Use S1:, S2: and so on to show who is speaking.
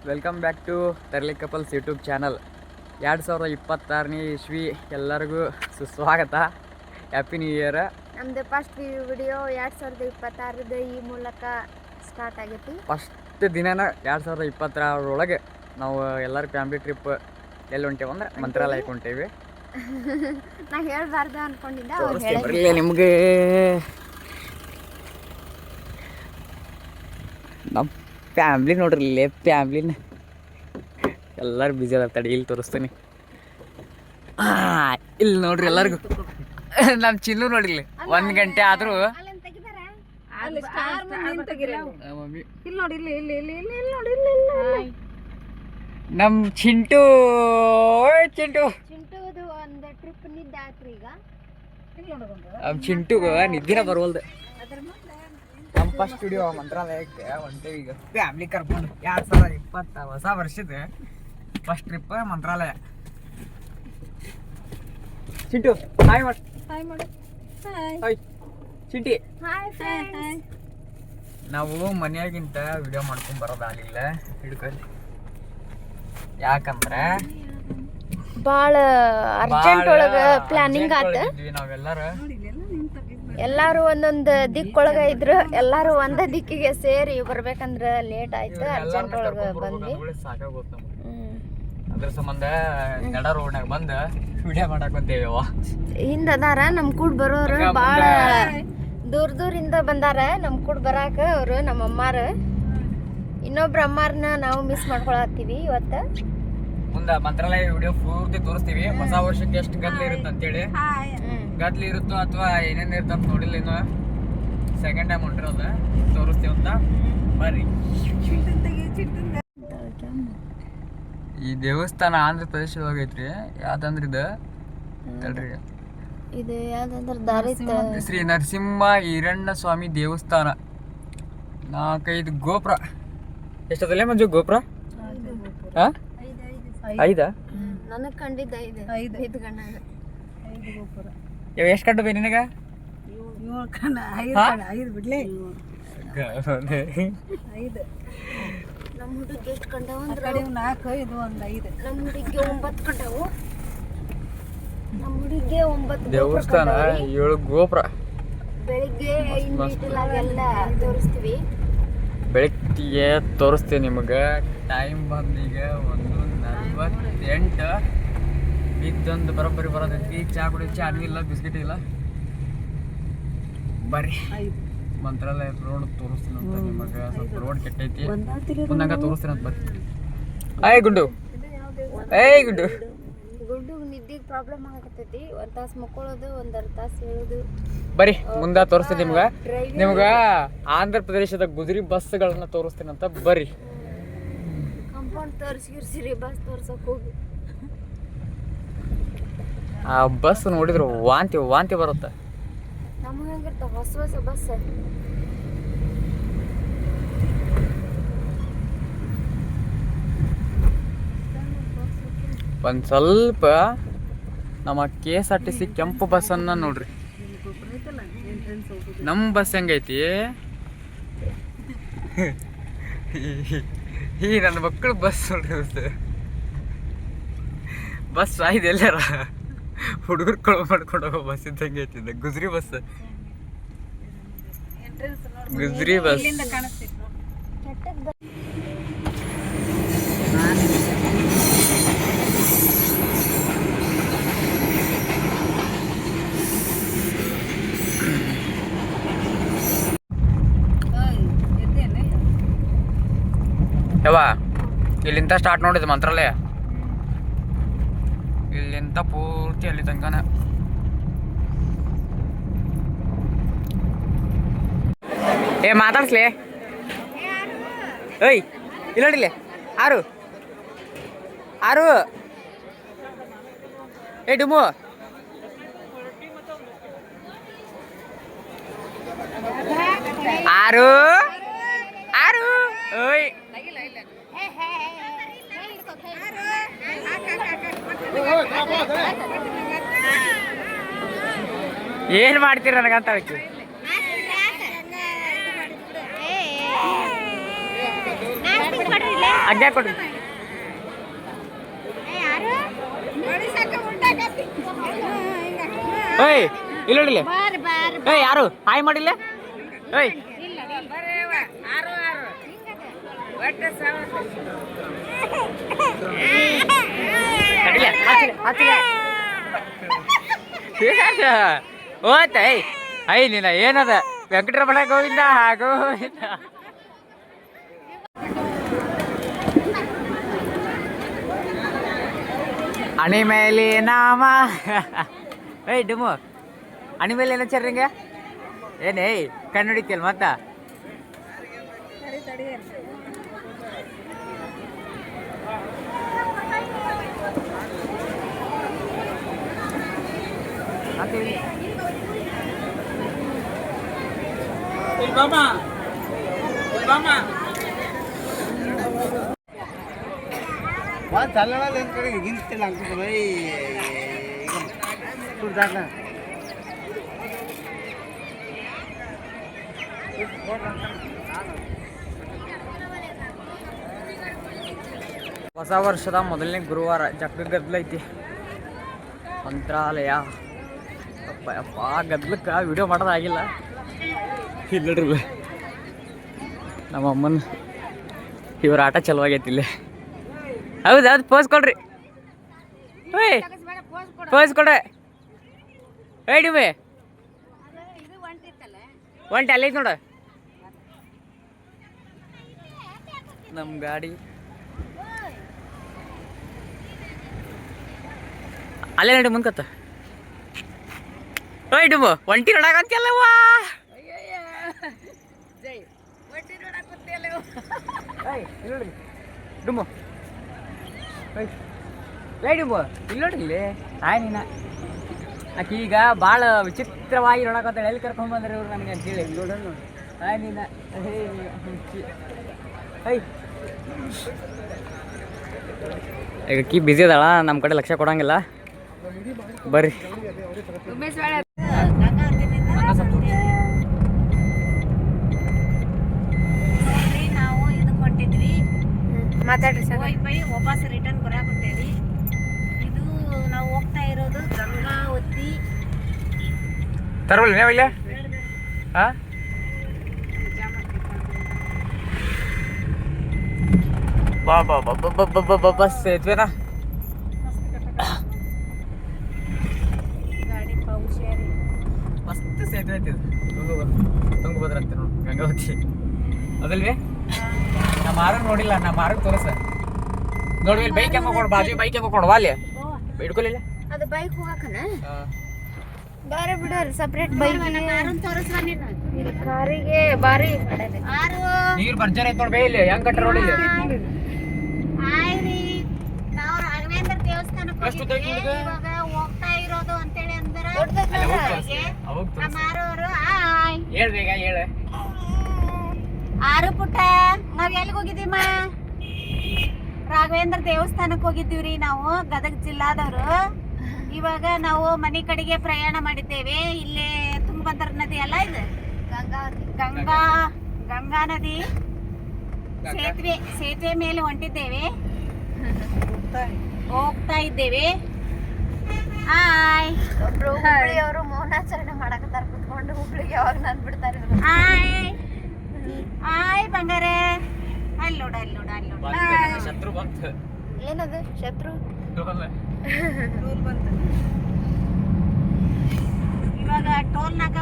S1: Welcome back to Tarli couples YouTube channel. 2026ನೇ ಇಸ್ವಿ ಎಲ್ಲರಿಗೂ ಸುಸ್ವಾಗತ. Happy new year.
S2: ನಮ್ದು ಫಸ್ಟ್ ವಿಡಿಯೋ 2026 ಈ ಮೂಲಕ ಸ್ಟಾರ್ಟ್ ಆಗೈತಿ.
S1: ಫಸ್ಟ್ ದಿನನ 2026 ನಾವು ಎಲ್ಲರೂ ಫ್ಯಾಮಿಲಿ ಟ್ರಿಪ್ ಎಲ್ಲಿ ಹೊಂಟೇವೆ ಅಂದ್ರೆ ಮಂತ್ರಾಲಯಕ್ಕೆ ಹೊಂಟೇವಿ.
S2: ನಾ ಹೇಳ್ಬಾರ್ದು ಅನ್ಕೊಂಡಿದ್ದೆ.
S1: ನಿಮಗೆ ನಮ್ಮ ಫ್ಯಾಮ್ಲಿ ನೋಡ್ರಿ, ಇಲ್ಲೇ ಫ್ಯಾಮ್ಲಿನ ಎಲ್ಲರೂ ಬ್ಯುಸಿ ಅದ. ತಡಿ ಇಲ್ಲಿ ತೋರಿಸ್ತೀನಿ. ಇಲ್ಲಿ ನೋಡ್ರಿ ಎಲ್ಲರಿಗೂ ನಮ್ಮ ಚಿನ್ನು ನೋಡಿಲ್ಲ 1 ಗಂಟೆ ಆದರೂ ನಮ್ಮ ಚಿಂಟು
S2: ಒಂದು ಟ್ರಿಪ್ ನಿದ್ದೆ ಆತ್ರಿ. ಈಗ
S1: ನಮ್ಮ ಚಿಂಟುಗ ನಿದ್ದಿನ ಬರವಲ್ದು. ನಮ್ಮ ಫಸ್ಟ್ ಸ್ಟುಡಿಯೋ ಮಂತ್ರಾಲಯಕ್ಕೆ ಹೊಂಟೇವಿ. ಈಗ ಫ್ಯಾಮ್ಲಿ ಕರ್ಕೊಂಡು 2020 ಹೊಸ ವರ್ಷದ ಫಸ್ಟ್ ಟ್ರಿಪ್ ಮಂತ್ರಾಲಯ. ಚಿಂಟು ಹಾಯ್ ಮಾಡು. ಹಾಯ್ ಚಿಂಟಿ. ನಾವು ಮನೆಯಾಗಿಂತ ವಿಡಿಯೋ ಮಾಡ್ಕೊಂಡು ಬರೋದಾಗಲಿಲ್ಲ ಹಿಡ್ಕೊಂಡು. ಯಾಕಂದ್ರೆ
S2: ಭಾಳ ಅರ್ಜೆಂಟ್ ಒಳಗ ಪ್ಲಾನಿಂಗ್ ಆತ. ಎಲ್ಲಾರು ಒಂದೊಂದು ದಿಕ್ಕೊಳಗ ಇದ್ರು. ಎಲ್ಲಾರು ಒಂದ ದಿಕ್ಕಿಗೆ ಸೇರಿ ಬರ್ಬೇಕಂದ್ರ ಲೇಟ್ ಆಯ್ತು. ಅರ್ಜೆಂಟ್ ಒಳಗ ಬಂದ್ವಿ.
S1: ಅದ್ರ ಸಂಬಂಧ ನಡ ರೋಡ್ನಾಗ ಬಂದ ವಿಡಿಯೋ ಮಾಡಕ್ ಬಂದೇವ.
S2: ಹಿಂದ ಅದಾರ ನಮ್ ಕೂಡ ಬರೋರು ಬಾಳ ದೂರದಿಂದ ಬಂದಾರ ನಮ್ ಕೂಡ ಬರಾಕ. ಅವ್ರು ನಮ್ಮ ಅಮ್ಮಾರ, ಇನ್ನೊಬ್ರ ಅಮ್ಮಾರನ್ನ ನಾವು ಮಿಸ್ ಮಾಡ್ಕೊಳತ್ತೀವಿ ಇವತ್ತ.
S1: ಮುಂದ ಮಂತ್ರಾಲಯ ವಿಡಿಯೋ ಪೂರ್ತಿ ತೋರಿಸ್ತೀವಿ. ಹೊಸ ವರ್ಷಕ್ಕೆ ಎಷ್ಟು ಗದ್ಲಿ ಇರುತ್ತೆ ಅಂತೇಳಿ. ಗದ್ಲಿ ಇರುತ್ತೋ ಅಥವಾ ಏನೇನು ಇರುತ್ತೆ ಅಂತ ನೋಡಿಲ್ಲ. ಇನ್ನು ಸೆಕೆಂಡ್ ಟೈಮ್ ಹೊಂಟಿರೋದು ತೋರಿಸ್ತೀವಿ ಅಂತ ಬರ್ರಿ. ಈ ದೇವಸ್ಥಾನ ಆಂಧ್ರ ಪ್ರದೇಶದೊಳಗೆ ಐತ್ರಿ. ಯಾವ್ದಂದ್ರೆ
S2: ಇದು ಯಾವ್ದಂದ್ರೆ
S1: ಶ್ರೀ ನರಸಿಂಹ ಈರಣ್ಣ ಸ್ವಾಮಿ ದೇವಸ್ಥಾನ. 4-5 ಗೋಪುರ. ಎಷ್ಟದಲ್ಲೇ ಮಂಜು ಗೋಪುರ? 5
S2: ನನಗೆ ಕಂಡಿದ್ದ 5 ಗಂಡ ಗೋಪುರ.
S1: ಎಷ್ಟು ಕಂಡು ಬೇ ನಿನಗ?
S3: 5 ಬಿಡ್ಲಿ. 5
S2: ನಮ್ಮ ಹುಡುಗಿ ಎಷ್ಟು ಕಂಡವು ಅಂದ್ರೆ
S3: 4, ಇದು ಒಂದು 5.
S2: ನಮ್ಮ ಹುಡುಗಿಗೆ 9 ಕಂಡವು. ನಮ್ಮ ಹುಡುಗಿಗೆ 9
S1: ದೇವಸ್ಥಾನ 7 ಗೋಪುರ.
S2: ಬೆಳಿಗ್ಗೆ ಎಲ್ಲ ತೋರಿಸ್ತೀವಿ.
S1: ಬೆಳಗ್ಗೆ ತೋರಿಸ್ತೀವಿ ನಿಮಗೆ. ಟೈಮ್ ಬಂದು ಈಗ 1:48. ಇದ್ದೊಂದು ಬರೋಬ್ಬರಿ ಬರೋದೈತಿ. ಚಾ ಇಲ್ಲ, ಬಿಸ್ಕಿಟ್ ಇಲ್ಲ. ಬರ್ರಿ ಮಂತ್ರಾಲಯ ರೋಡ್ ತೋರಿಸ್ತೀನಿ ಅಂತ ನಿಮಗೆ. ಸ್ವಲ್ಪ ರೋಡ್ ಕೆಟ್ಟೈತಿ, ಮುಂದಂಗ ತೋರಿಸ್ತೀನಿ ಅಂತ ಬರ್ರಿ. ಗುಡ್ಡು
S2: ನಿದ್ದೆ ಪ್ರಾಬ್ಲಮ್ ಆಗತೈತಿ. 1 ತಾಸು ಮಕ್ಕೊಳ್ಳೋದು, 1.5 ತಾಸು ಹೇಳೋದು.
S1: ಬರ್ರಿ ಮುಂದೆ ತೋರಿಸ್ತೀನಿ ನಿಮ್ಗೆ ಆಂಧ್ರ ಪ್ರದೇಶದ ಗುಜರಿ ಬಸ್ಗಳನ್ನ ತೋರಿಸ್ತೀನಿ ಅಂತ ಬರ್ರಿ.
S2: ಕಾಂಪೌಂಡ್ ತೋರಿಸಿರಿ, ಬಸ್ ತೋರ್ಸಕ್ ಹೋಗಿ.
S1: ಆ ಬಸ್ ನೋಡಿದ್ರು ವಾಂತಿ ಬರುತ್ತೆ.
S2: ನಮಗೆ ಹೆಂಗಿರ್ತಾವ ಹೊಸ ಬಸ್.
S1: ಒಂದು ಸ್ವಲ್ಪ ನಮ್ಮ KSRTC ಕೆಂಪು ಬಸ್ಸನ್ನು ನೋಡ್ರಿ. ನಮ್ಮ ಬಸ್ ಹೆಂಗೈತಿ? ಈ ನನ್ನ ಮಕ್ಕಳು ಬಸ್ ನೋಡ್ರಿ. ಬಸ್ ಆಯ್ತು ಎಲ್ಲಾರ ಹುಡುಗರು ಮಾಡ್ಕೊಂಡು ಹೋಗೋ ಬಸ್ ಇದ್ದಂಗೆ ಐತಿದ್ದ. ಗುಜರಿ ಬಸ್. ಯವ್ವ ಇಲ್ಲಿಂದ ಸ್ಟಾರ್ಟ್ ನೋಡಿದ್ದು ಮಂತ್ರಾಲಯ. ಇಲ್ಲಿಂದ ಪೂರ್ತಿ ಅಲ್ಲಿ ತನಕನ. ಮಾತಾಡ್ಸ್ಲಿ. ಇಲ್ಲ ನೋಡಿಲ್ಲ. ಆರು ಡುಮು ಆರು ಓಯ್ ಏನು ಮಾಡ್ತೀರ ನನಗಂತ ಆಯ್ತು. ಅಗ್ಗ ಕೊಡ್ರಿ. ಓಯ್ ಇಲ್ಲ ನೋಡಿಲ್ಲ. ಏಯ್ ಯಾರು ಹಾಯ್ ಮಾಡಿಲ್ಲ? ಏಯ್ ಓತ ಐ ನೀನ ಏನದ ವೆಂಕಟರಮಣ ಗೋವಿಂದ ಗೋವಿಂದ. ಅಣಿ ಮೇಲೆ ನಾಮ ಏಯ್ ಡುಮು ಅಣಿ ಮೇಲೆ ಏನ ಹಚ್ಚಾರ ಹಿಂಗ ಏನೇ ಕಣ್ಣುಡಿಕಲ್ ಮತ್ತ ಹೊಸ ವರ್ಷದ ಮೊದಲನೇ ಗುರುವಾರ ಜಗ್ಗ ಗದ್ಲೈತಿ ಮಂತ್ರಾಲಯ. ಅಪ್ಪ ಗದ್ಲಕ್ಕೆ ವಿಡಿಯೋ ಮಾಡೋದಾಗಿಲ್ಲ. ಇಲ್ಲ ನೋಡ್ರಿ ನಮ್ಮ ಅಮ್ಮನ ಇವ್ರ ಆಟ ಚಲೋ ಆಗೈತಿ ಇಲ್ಲೇ. ಹೌದು ಅದು ಪೋಸ್ ಕೊಡ್ರಿ. ಓಯ್ ಪೋಸ್ ಕೊಡ್ರಿ. ಏಡಿ ಬೇ ಒಂಟಿ ಅಲ್ಲೈತಿ ನೋಡ ನಮ್ಮ ಗಾಡಿ. ಅಲ್ಲೇ ನೋಡಿ ಮುಂದ್ಕತ್ತ. ಓಯ್ ಡುಮು ಒಂಟಿ ನೋಡಕಂತಲ್ಲವ್ವಾ. ಡುಮು ಲೈ ಡುಮು ಇಲ್ಲಿ ನೋಡಿ ಇಲ್ಲಿ ಆಯ್ ನೀನ ಆಕಿ ಈಗ ಭಾಳ ವಿಚಿತ್ರವಾಗಿ ನೋಡಕತ್ತಾಳೆ. ಎಲ್ಲಿ ಕರ್ಕೊಂಡ್ಬಂದ್ರೆ ಇವ್ರು ನನಗೆ ಅಂತೇಳಿ ನೋಡೋಣ. ಆಯ್ ನೀನ ಐ ಈಗ ಕೀ ಬಿಸಿ ಅದಾಳ, ನಮ್ಮ ಕಡೆ ಲಕ್ಷ ಕೊಡಂಗಿಲ್ಲ. ಬರ್ರಿ
S3: ನಾವು ಇದಕ್ಕೆ ಹೊಂಟಿದ್ವಿ.
S2: ಮಾತಾಡ್ರಿ ಸರ್.
S3: ವಾಪಸ್ ರಿಟರ್ನ್ ಬರಾಕತ್ತೇವಿ. ಇದು ನಾವು ಹೋಗ್ತಾ ಇರೋದು ಗಂಗಾವತಿ.
S1: ತರವಲ್ಲ ಇಲ್ಲ ಹಾಂ ಬಾ ಬಾ ಬಾ ಬಾ ಬಾ ಬಾ ಬಸ್ ಸೇತುವೆನಾ
S3: ಗಾಡಿ ಪೌಷೇರಿ
S1: ಮಸ್ತ್ ಸೇತುವೆ ಐತಿ. ತುಂಗಭದ್ರಾ ಅಂತ ನೋಡಿ ಗಂಗಾವತಿ ಅದಲ್ವೇ? ನಮ್ಮ ಮಾರ್ಗ ನೋಡಿಲ್ಲ, ನಮ್ಮ ಮಾರ್ಗ ತೋರಿಸ ನೋಡಿ. ಬೈಕ್ ಹೆಂಗ ಕೊಡು, ಬಾಜು ಬೈಕ್ ಹೆಂಗ ಕೊಡುವ ಅಲ್ಲಿ ಹಿಡ್ಕೊಲಿಲ್ಲ.
S2: ಅದು ಬೈಕ್ ಹೋಗಕನ ಬಾರಿ ಬಿಡೋರಿ ಸಪ್ರೇಟ್ ಬೈಕ್. ಕಾರಿಗೆ ಬಾರಿ
S1: ನೀರು ಬರ್ಜರ್ ಐತ್ ನೋಡಿ. ಇಲ್ಲಿ ಹೆಂಗ್ ಕಟ್ಟ ನೋಡಿ.
S3: ನಾವು ರಾಘವೇಂದ್ರ ದೇವಸ್ಥಾನಕ್ಕೆ ಇವಾಗ ಹೋಗ್ತಾ ಇರೋದು ಅಂತೇಳಿ ಅಂದ್ರೆ ಮಾರೋರು
S1: ಹೇಳ್ಬೇಕ ಹೇಳ.
S3: ಆರು ಪುಟ್ಟ ನಾವ್ ಎಲ್ಲಿಗೆ ಹೋಗಿದ್ದೀಮ? ರಾಘವೇಂದ್ರ ದೇವಸ್ಥಾನಕ್ಕೆ ಹೋಗಿದ್ದೀವ್ರಿ ನಾವು, ಗದಗ ಜಿಲ್ಲಾದವರು. ಇವಾಗ ನಾವು ಮನೆ ಕಡೆಗೆ ಪ್ರಯಾಣ ಮಾಡಿದ್ದೇವೆ. ಇಲ್ಲೇ ತುಂಗಭದ್ರಾ ನದಿ ಅಲ್ಲ ಇದು, ಗಂಗಾ ನದಿ ಸೇತುವೆ ಮೇಲೆ ಹೊಂಟಿದ್ದೇವೆ, ಹೋಗ್ತಾ ಇದ್ದೇವೆ. ಹಾಯ್
S2: ಒಬ್ರು ಹುಬ್ಳಿ ಅವರು ಮೌನಾಚರಣೆ ಮಾಡಕತ್ತಾರ ಕುತ್ಕೊಂಡು. ಹುಬ್ಳಿಗೆ ಯಾವಾಗ ನಾನು ಬಿಡ್ತಾರೆ ಇವ್ರು.
S3: ಹಾಯ್ ಹಾಯ್ ಬಂಗಾರೆ. ಅಲ್ಲಿ ನೋಡ ಅಲ್ಲಿ ನೋಡ ಅಲ್ಲಿ ನೋಡ.
S1: ಶತ್ರು ಬಂತು.
S2: ಏನದು ಶತ್ರು?
S3: ಇವಾಗ ಟೋಲ್ ನಾಕ